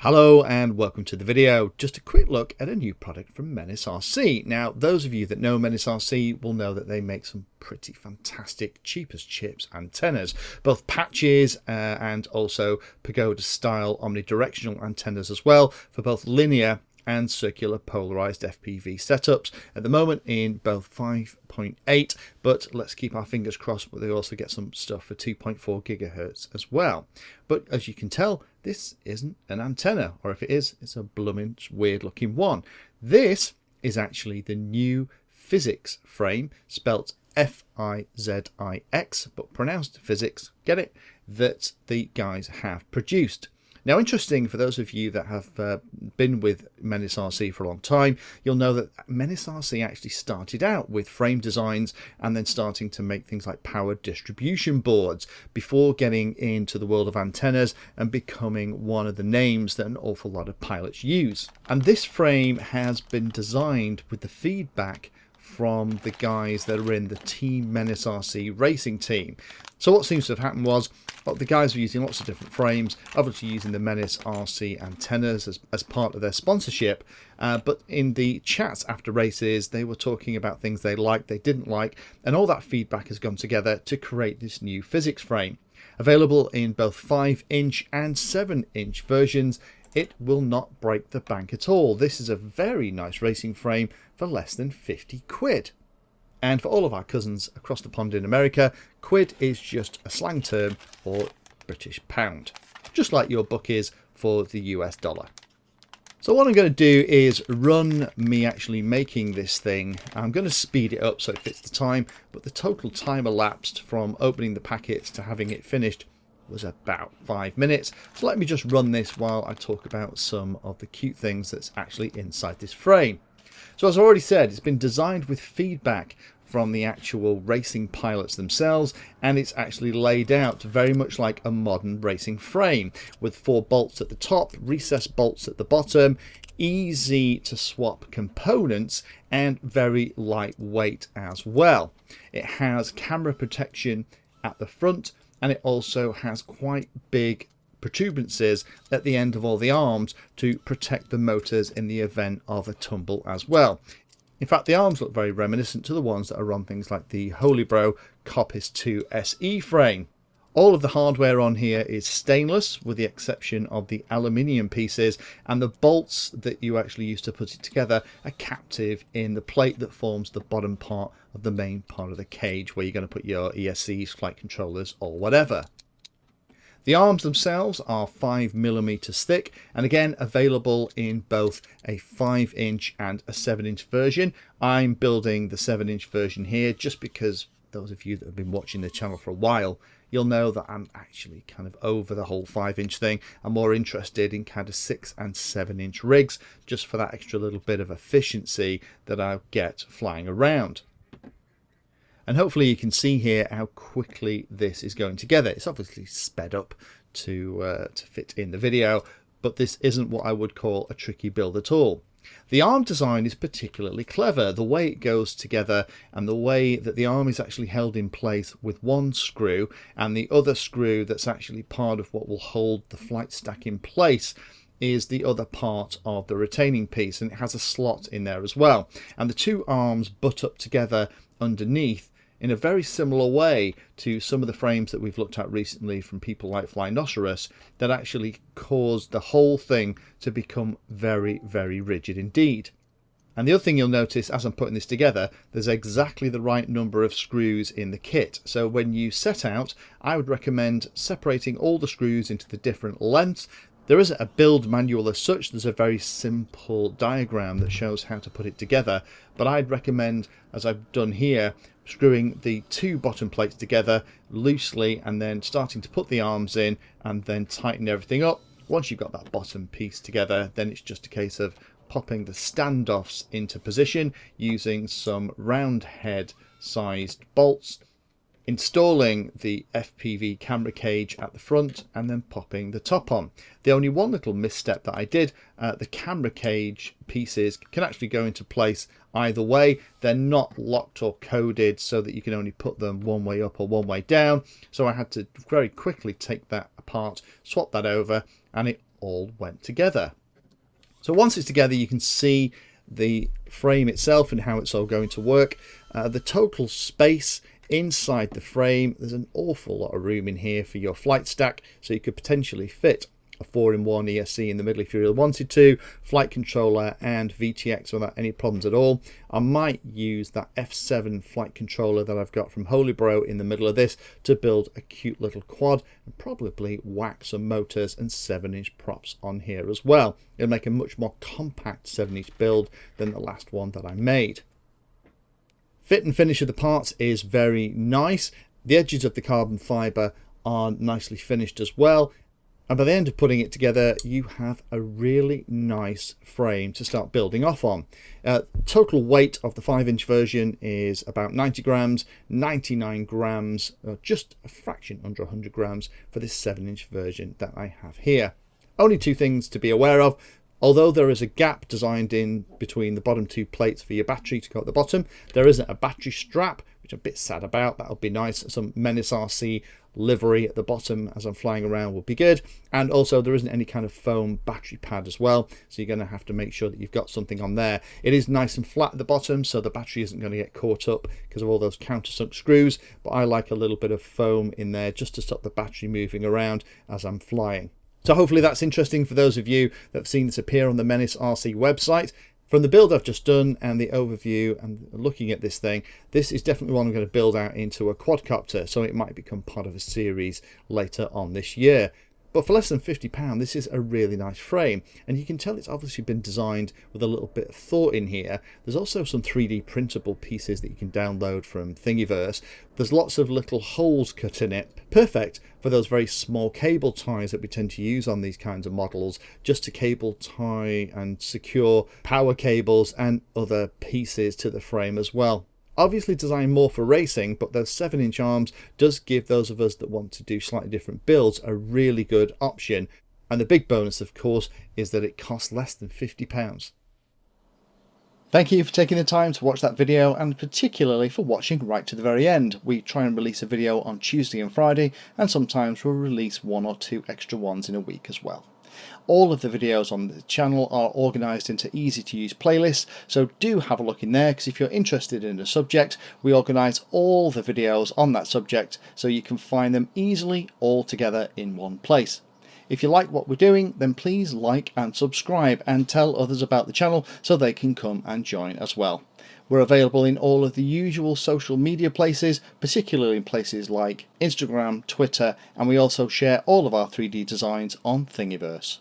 Hello and welcome to the video. Just a quick look at a new product from MenaceRC. Now, those of you that know MenaceRC will know that they make some pretty fantastic, cheap as chips antennas, both patches and also pagoda style omnidirectional antennas as well for both linear and circular polarized FPV setups at the moment in both 5.8, but let's keep our fingers crossed that they also get some stuff for 2.4 gigahertz as well. But as you can tell, this isn't an antenna, or if it is, it's a blooming weird looking one. This is actually the new FiziX frame, spelt F-I-Z-I-X, but pronounced physics, get it, that the guys have produced. Now, interesting for those of you that have been with MenaceRC for a long time, you'll know that MenaceRC actually started out with frame designs and then starting to make things like power distribution boards before getting into the world of antennas and becoming one of the names that an awful lot of pilots use. And this frame has been designed with the feedback from the guys that are in the Team MenaceRC racing team. So what seems to have happened was, well, the guys were using lots of different frames, obviously using the MenaceRC antennas as part of their sponsorship, but in the chats after races they were talking about things they liked, they didn't like, and all that feedback has gone together to create this new FiziX frame. Available in both 5-inch and 7-inch versions, it will not break the bank at all. This is a very nice racing frame for less than 50 quid. And for all of our cousins across the pond in America, quid is just a slang term for British pound, just like your buck is for the US dollar. So what I'm going to do is run me actually making this thing. I'm going to speed it up so it fits the time, but the total time elapsed from opening the packets to having it finished was about 5 minutes. So let me just run this while I talk about some of the cute things that's actually inside this frame. So as I already said, it's been designed with feedback from the actual racing pilots themselves, and it's actually laid out very much like a modern racing frame with 4 bolts at the top, recessed bolts at the bottom, easy to swap components, and very lightweight as well. It has camera protection at the front, and it also has quite big protuberances at the end of all the arms to protect the motors in the event of a tumble as well. In fact, the arms look very reminiscent to the ones that are on things like the Holybro Coppice 2 SE frame. All of the hardware on here is stainless, with the exception of the aluminium pieces, and the bolts that you actually use to put it together are captive in the plate that forms the bottom part of the main part of the cage, where you're going to put your ESCs, flight controllers, or whatever. The arms themselves are 5mm thick, and again available in both a 5-inch and a 7-inch version. I'm building the 7-inch version here just because those of you that have been watching the channel for a while, you'll know that I'm actually kind of over the whole 5-inch thing. I'm more interested in kind of 6 and 7-inch rigs, just for that extra little bit of efficiency that I'll get flying around. And hopefully you can see here how quickly this is going together. It's obviously sped up to fit in the video, but this isn't what I would call a tricky build at all. The arm design is particularly clever. The way it goes together and the way that the arm is actually held in place with one screw, and the other screw that's actually part of what will hold the flight stack in place is the other part of the retaining piece, and it has a slot in there as well. And the two arms butt up together underneath in a very similar way to some of the frames that we've looked at recently from people like MenaceRC, that actually caused the whole thing to become very, very rigid indeed. And the other thing you'll notice as I'm putting this together, there's exactly the right number of screws in the kit. So when you set out, I would recommend separating all the screws into the different lengths. There isn't a build manual as such, there's a very simple diagram that shows how to put it together, but I'd recommend, as I've done here, screwing the 2 bottom plates together loosely and then starting to put the arms in and then tighten everything up. Once you've got that bottom piece together, then it's just a case of popping the standoffs into position using some round head sized bolts, installing the FPV camera cage at the front, and then popping the top on. The only one little misstep that I did, the camera cage pieces can actually go into place either way. They're not locked or coded so that you can only put them one way up or one way down. So I had to very quickly take that apart, swap that over, and it all went together. So once it's together, you can see the frame itself and how it's all going to work. The total space inside the frame, there's an awful lot of room in here for your flight stack, so you could potentially fit a 4-in-1 ESC in the middle if you really wanted to, flight controller and VTX without any problems at all. I might use that F7 flight controller that I've got from Holybro in the middle of this to build a cute little quad, and probably whack some motors and 7-inch props on here as well. It'll make a much more compact 7-inch build than the last one that I made. Fit and finish of the parts is very nice. The edges of the carbon fibre are nicely finished as well. And by the end of putting it together, you have a really nice frame to start building off on. Total weight of the 5-inch version is about 90 grams, 99 grams, just a fraction under 100 grams for this 7-inch version that I have here. Only two things to be aware of. Although there is a gap designed in between the bottom two plates for your battery to go at the bottom, there isn't a battery strap, which I'm a bit sad about. That'll be nice. Some MenaceRC livery at the bottom as I'm flying around would be good. And also there isn't any kind of foam battery pad as well, so you're going to have to make sure that you've got something on there. It is nice and flat at the bottom, so the battery isn't going to get caught up because of all those countersunk screws, but I like a little bit of foam in there just to stop the battery moving around as I'm flying. So hopefully that's interesting for those of you that have seen this appear on the MenaceRC website. From the build I've just done and the overview and looking at this thing, this is definitely one I'm going to build out into a quadcopter, so it might become part of a series later on this year. But for less than £50, this is a really nice frame, and you can tell it's obviously been designed with a little bit of thought in here. There's also some 3D printable pieces that you can download from Thingiverse. There's lots of little holes cut in it, perfect for those very small cable ties that we tend to use on these kinds of models, just to cable tie and secure power cables and other pieces to the frame as well. Obviously designed more for racing, but those 7-inch arms does give those of us that want to do slightly different builds a really good option. And the big bonus, of course, is that it costs less than £50. Thank you for taking the time to watch that video, and particularly for watching right to the very end. We try and release a video on Tuesday and Friday, and sometimes we'll release 1 or 2 extra ones in a week as well. All of the videos on the channel are organised into easy to use playlists, so do have a look in there, because if you're interested in a subject, we organise all the videos on that subject so you can find them easily all together in one place. If you like what we're doing, then please like and subscribe and tell others about the channel so they can come and join as well. We're available in all of the usual social media places, particularly in places like Instagram, Twitter, and we also share all of our 3D designs on Thingiverse.